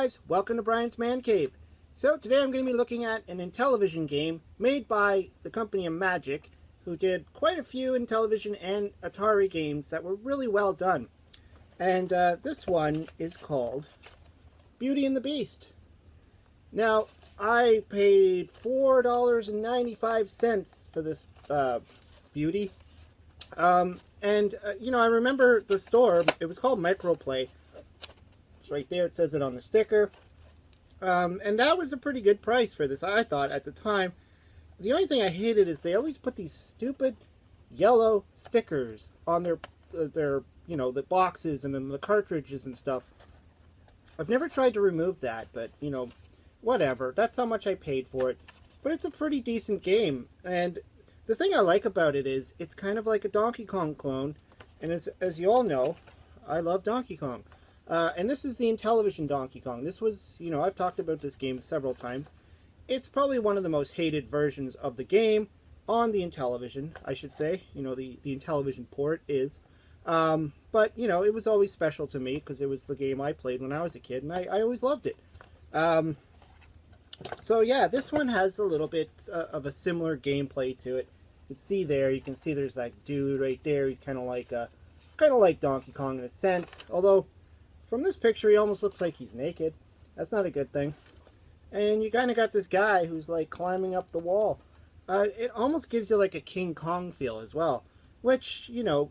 guys, welcome to Brian's Man Cave. So today I'm going to be looking at an Intellivision game made by the company of Magic, who did quite a few Intellivision and Atari games that were really well done. And this one is called Beauty and the Beast. Now, I paid $4.95 for this Beauty. I remember the store, it was called Microplay. It's right there, it says it on the sticker. And that was a pretty good price for this, I thought, at the time. The only thing I hated is they always put these stupid yellow stickers on their the boxes and then the cartridges and stuff. I've never tried to remove that, but, whatever. That's how much I paid for it. But it's a pretty decent game. And the thing I like about it is it's kind of like a Donkey Kong clone. And as you all know, I love Donkey Kong. And this is the Intellivision Donkey Kong. This was, I've talked about this game several times. It's probably one of the most hated versions of the game on the Intellivision, I should say. The Intellivision port is. But, it was always special to me because it was the game I played when I was a kid, and I always loved it. So, yeah, this one has a little bit of a similar gameplay to it. You can see there's that dude right there. He's kind of like Donkey Kong in a sense, although from this picture, he almost looks like he's naked. That's not a good thing. And you kind of got this guy who's like climbing up the wall. It almost gives you like a King Kong feel as well. Which,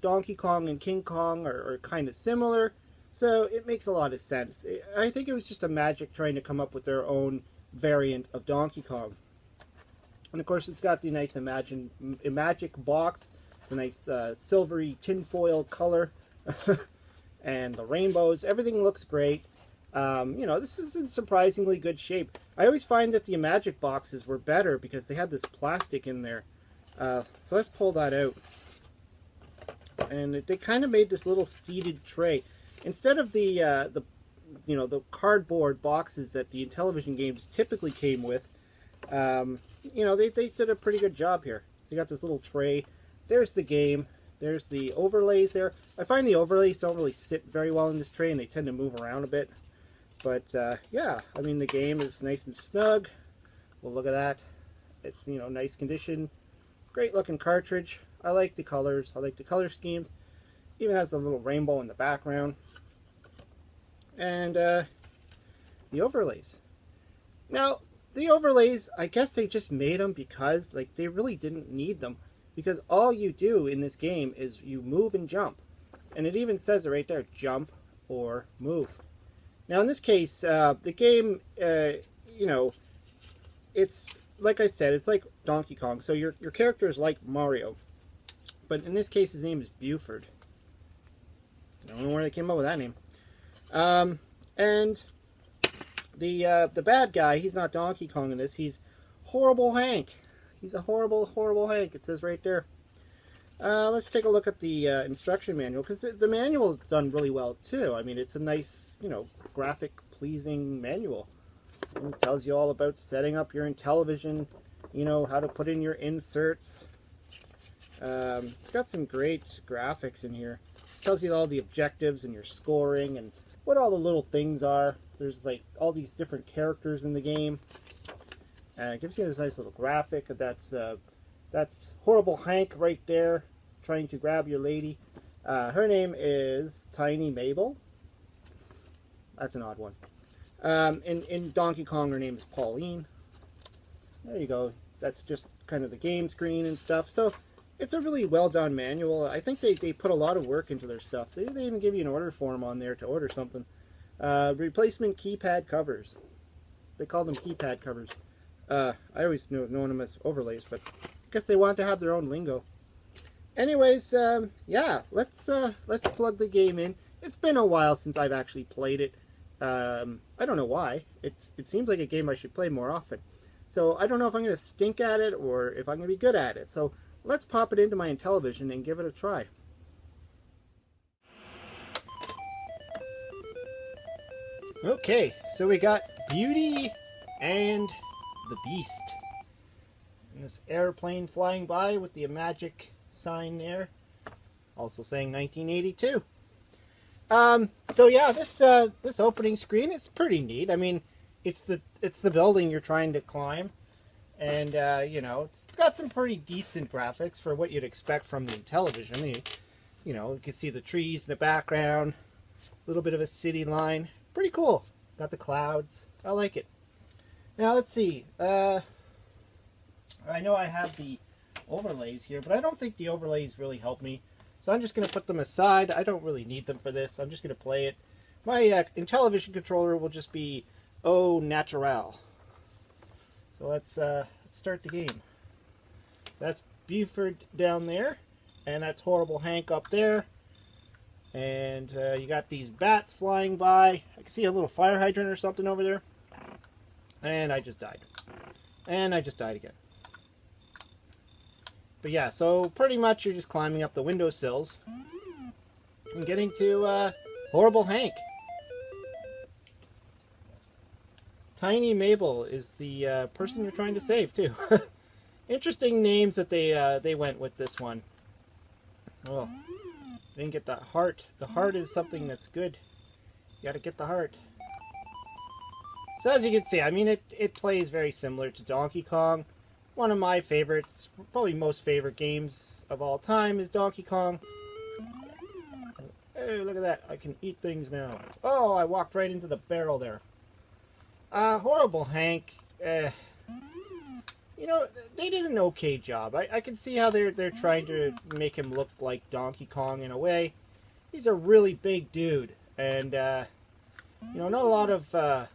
Donkey Kong and King Kong are kind of similar. So it makes a lot of sense. I think it was just a Magic trying to come up with their own variant of Donkey Kong. And of course, it's got the nice Magic box. The nice silvery tinfoil color. And the rainbows, everything looks great. This is in surprisingly good shape. I always find that the Magic boxes were better because they had this plastic in there. So let's pull that out. And they kind of made this little seated tray. Instead of the cardboard boxes that the Intellivision games typically came with, they did a pretty good job here. So you got this little tray. There's the game. There's the overlays there. I find the overlays don't really sit very well in this tray, and they tend to move around a bit. But, yeah, I mean, the game is nice and snug. Well, look at that. It's, nice condition. Great looking cartridge. I like the colors. I like the color schemes. Even has a little rainbow in the background. And, the overlays. Now, the overlays, I guess they just made them because, they really didn't need them. Because all you do in this game is you move and jump. And it even says it right there, jump or move. Now in this case, the game, it's, like I said, it's like Donkey Kong. So your character is like Mario. But in this case, his name is Buford. I don't know where they came up with that name. And the bad guy, he's not Donkey Kong in this, he's Horrible Hank. He's a horrible, horrible Hank. It says right there. Let's take a look at the instruction manual, because the manual is done really well, too. I mean, it's a nice, graphic, pleasing manual. It tells you all about setting up your Intellivision, how to put in your inserts. It's got some great graphics in here. It tells you all the objectives and your scoring and what all the little things are. There's, all these different characters in the game. It gives you this nice little graphic. That's Horrible Hank right there, trying to grab your lady. Her name is Tiny Mabel. That's an odd one. In Donkey Kong, her name is Pauline. There you go. That's just kind of the game screen and stuff. So it's a really well done manual. I think they put a lot of work into their stuff. They even give you an order form on there to order something. Replacement keypad covers. They call them keypad covers. I always known them as overlays, but I guess they want to have their own lingo. Anyways, yeah, let's plug the game in. It's been a while since I've actually played it. I don't know why. It seems like a game I should play more often. So I don't know if I'm going to stink at it or if I'm going to be good at it. So let's pop it into my Intellivision and give it a try. Okay, so we got Beauty and the Beast. And this airplane flying by with the Magic sign there. Also saying 1982. So yeah, this opening screen, it's pretty neat. I mean, it's the building you're trying to climb, and you know, it's got some pretty decent graphics for what you'd expect from the Intellivision. You know, you can see the trees in the background, a little bit of a city line. Pretty cool. Got the clouds. I like it. Now let's see. I know I have the overlays here, but I don't think the overlays really help me. So I'm just going to put them aside. I don't really need them for this. I'm just going to play it. My Intellivision controller will just be au naturel. So let's start the game. That's Buford down there, and that's Horrible Hank up there. And you got these bats flying by. I can see a little fire hydrant or something over there. And I just died. And I just died again. But yeah, so pretty much you're just climbing up the windowsills and getting to Horrible Hank. Tiny Mabel is the person you're trying to save too. Interesting names that they went with this one. Oh, didn't get the heart. The heart is something that's good. You got to get the heart. So as you can see, I mean, it plays very similar to Donkey Kong. One of my favorites, probably most favorite games of all time is Donkey Kong. Hey, look at that. I can eat things now. Oh, I walked right into the barrel there. Horrible Hank. You know, they did an okay job. I can see how they're trying to make him look like Donkey Kong in a way. He's a really big dude. And, you know, not a lot of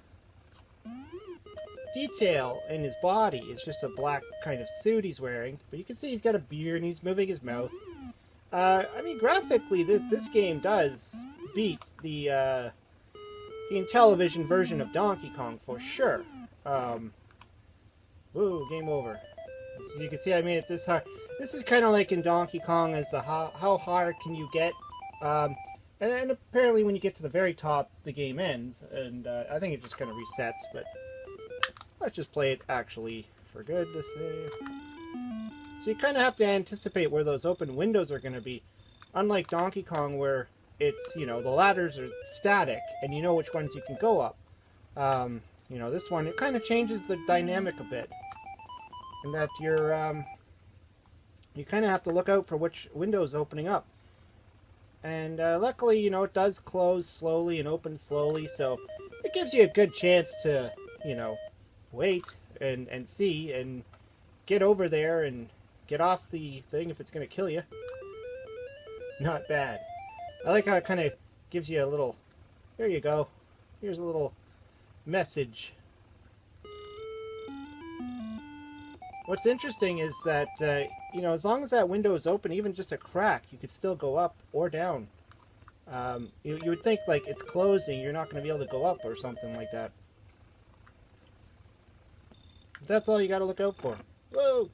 detail in his body. It's just a black kind of suit he's wearing, but you can see he's got a beard and he's moving his mouth. I mean, graphically, this game does beat the Intellivision version of Donkey Kong for sure. Woo, game over. As you can see, I made it this hard. This is kind of like in Donkey Kong as the how hard can you get. And apparently when you get to the very top, the game ends, and I think it just kind of resets, but let's just play it actually for good to save. So you kind of have to anticipate where those open windows are going to be. Unlike Donkey Kong where it's, you know, the ladders are static and you know which ones you can go up. You know, this one, it kind of changes the dynamic a bit. In that you kind of have to look out for which window is opening up. And luckily, you know, it does close slowly and open slowly, so it gives you a good chance to, you know, wait and see and get over there and get off the thing if it's going to kill you. Not bad. I like how it kind of gives you a little, there you go, here's a little message. What's interesting is that, you know, as long as that window is open, even just a crack, you could still go up or down. You would think, like, it's closing, you're not going to be able to go up or something like that. That's all you got to look out for. Whoa!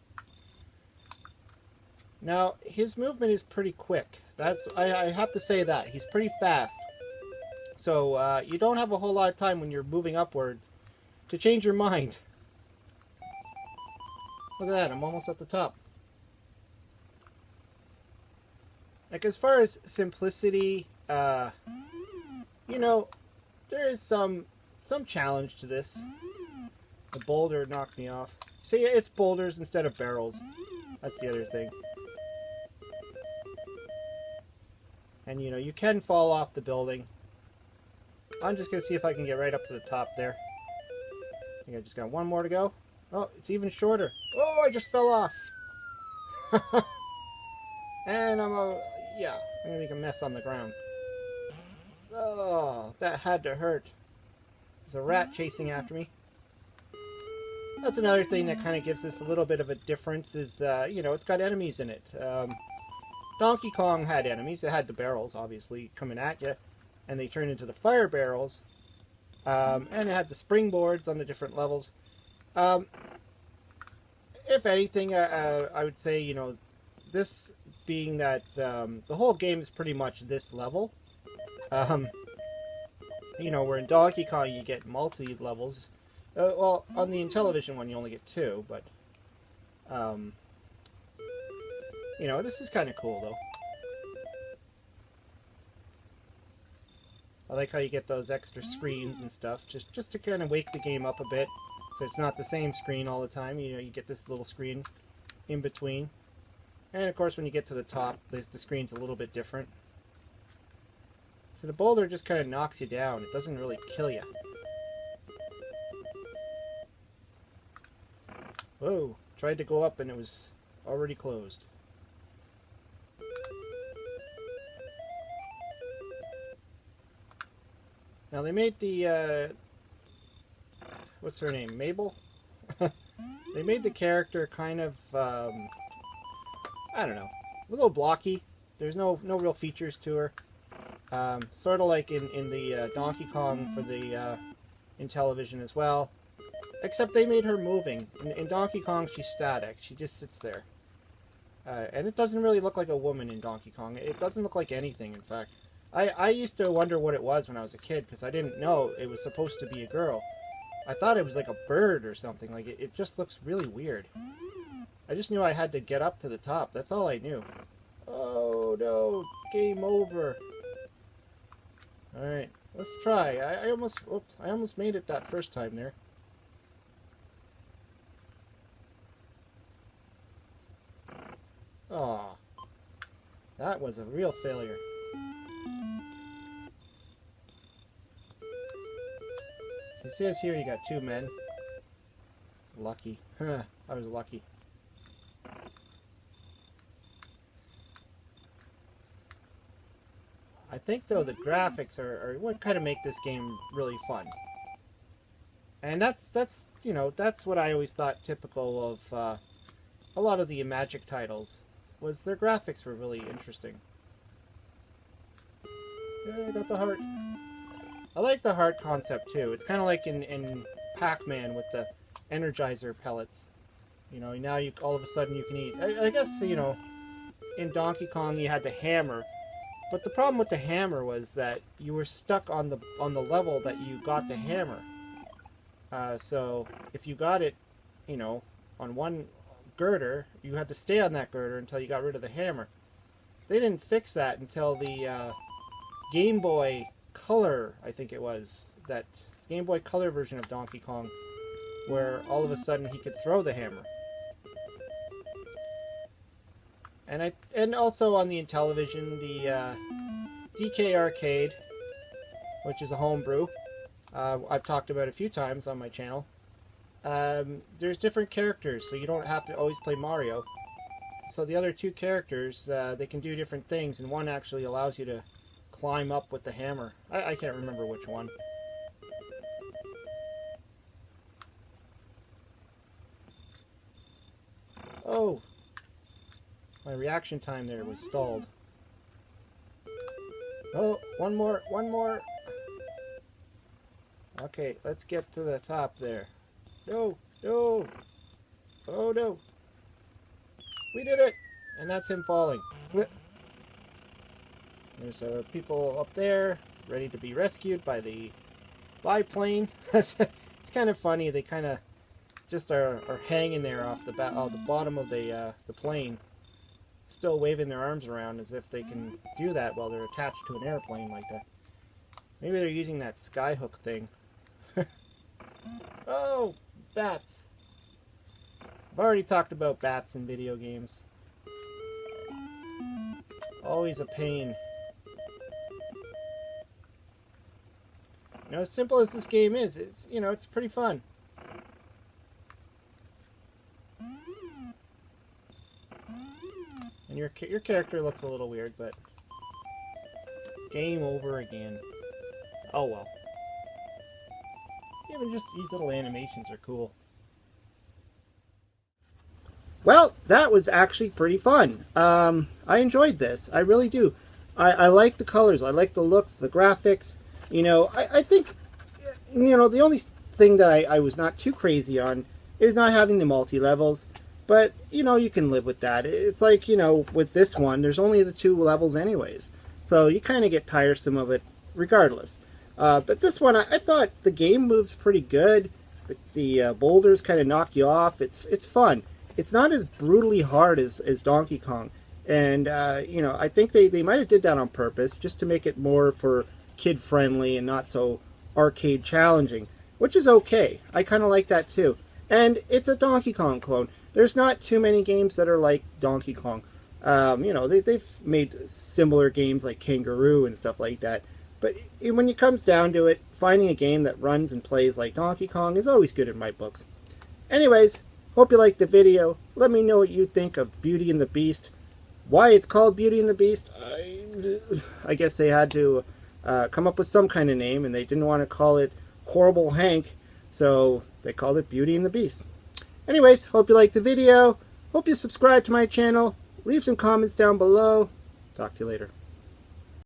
Now, his movement is pretty quick. I have to say that. He's pretty fast. So, you don't have a whole lot of time when you're moving upwards to change your mind. Look at that, I'm almost at the top. Like, as far as simplicity, you know, there is some challenge to this. The boulder knocked me off. See, it's boulders instead of barrels. That's the other thing. And, you know, you can fall off the building. I'm just going to see if I can get right up to the top there. I think I just got one more to go. Oh, it's even shorter. Oh, I just fell off. And I'm going to make a mess on the ground. Oh, that had to hurt. There's a rat chasing after me. That's another thing that kind of gives this a little bit of a difference is, you know, it's got enemies in it. Donkey Kong had enemies. It had the barrels, obviously, coming at you. And they turned into the fire barrels. And it had the springboards on the different levels. If anything, I would say, you know, this being that the whole game is pretty much this level. You know, where in Donkey Kong you get multi-levels. Well, on the Intellivision one you only get 2, but you know, this is kind of cool though. I like how you get those extra screens and stuff, just to kind of wake the game up a bit, so it's not the same screen all the time. You know, you get this little screen in between. And of course when you get to the top, the screen's a little bit different. So the boulder just kind of knocks you down. It doesn't really kill you. Whoa, tried to go up and it was already closed. Now they made the, what's her name, Mabel? They made the character kind of, I don't know, a little blocky. There's no real features to her. Sort of like in the Donkey Kong for the Intellivision as well. Except they made her moving. In Donkey Kong, she's static. She just sits there. And it doesn't really look like a woman in Donkey Kong. It doesn't look like anything, in fact. I used to wonder what it was when I was a kid, because I didn't know it was supposed to be a girl. I thought it was like a bird or something. Like it just looks really weird. I just knew I had to get up to the top. That's all I knew. Oh no, game over. Alright, let's try. I almost made it that first time there. Aw, that was a real failure. So it says here you got 2 men. Lucky. Huh, I was lucky. I think though the graphics are what kind of make this game really fun. And that's you know, that's what I always thought typical of a lot of the Magic titles, was their graphics were really interesting. Yeah, I got the heart. I like the heart concept too. It's kind of like in Pac-Man with the Energizer pellets. You know, now you all of a sudden you can eat. I guess, you know, in Donkey Kong you had the hammer, but the problem with the hammer was that you were stuck on the level that you got the hammer. So if you got it, you know, on one girder, you had to stay on that girder until you got rid of the hammer. They didn't fix that until the Game Boy Color, I think it was, that Game Boy Color version of Donkey Kong, where all of a sudden he could throw the hammer. And also on the Intellivision, the DK Arcade, which is a homebrew, I've talked about a few times on my channel. There's different characters, so you don't have to always play Mario. So the other 2 characters, they can do different things, and one actually allows you to climb up with the hammer. I can't remember which one. Oh! My reaction time there was stalled. Oh, one more, one more! Okay, let's get to the top there. No, no! Oh no! We did it! And that's him falling. There's people up there, ready to be rescued by the biplane. It's kind of funny. They kind of just are hanging there off the bottom of the plane, still waving their arms around as if they can do that while they're attached to an airplane like that. Maybe they're using that skyhook thing. Oh, bats. I've already talked about bats in video games. Always a pain. You know, as simple as this game is, it's, you know, it's pretty fun. And your character looks a little weird, but game over again. Oh well. Even just these little animations are cool. Well, that was actually pretty fun. I enjoyed this. I really do. I like the colors. I like the looks, the graphics. You know, I think, you know, the only thing that I was not too crazy on is not having the multi-levels. But, you know, you can live with that. It's like, you know, with this one, there's only the 2 levels anyways. So you kind of get tiresome of it regardless. But this one, I thought the game moves pretty good. The boulders kind of knock you off. It's fun. It's not as brutally hard as Donkey Kong. And, you know, I think they might have did that on purpose, just to make it more for kid-friendly and not so arcade challenging, which is okay. I kind of like that too. And it's a Donkey Kong clone. There's not too many games that are like Donkey Kong. They've made similar games like Kangaroo and stuff like that. But when it comes down to it, finding a game that runs and plays like Donkey Kong is always good in my books. Anyways, hope you liked the video. Let me know what you think of Beauty and the Beast. Why it's called Beauty and the Beast, I guess they had to come up with some kind of name, and they didn't want to call it Horrible Hank, so they called it Beauty and the Beast. Anyways, hope you liked the video. Hope you subscribe to my channel. Leave some comments down below. Talk to you later.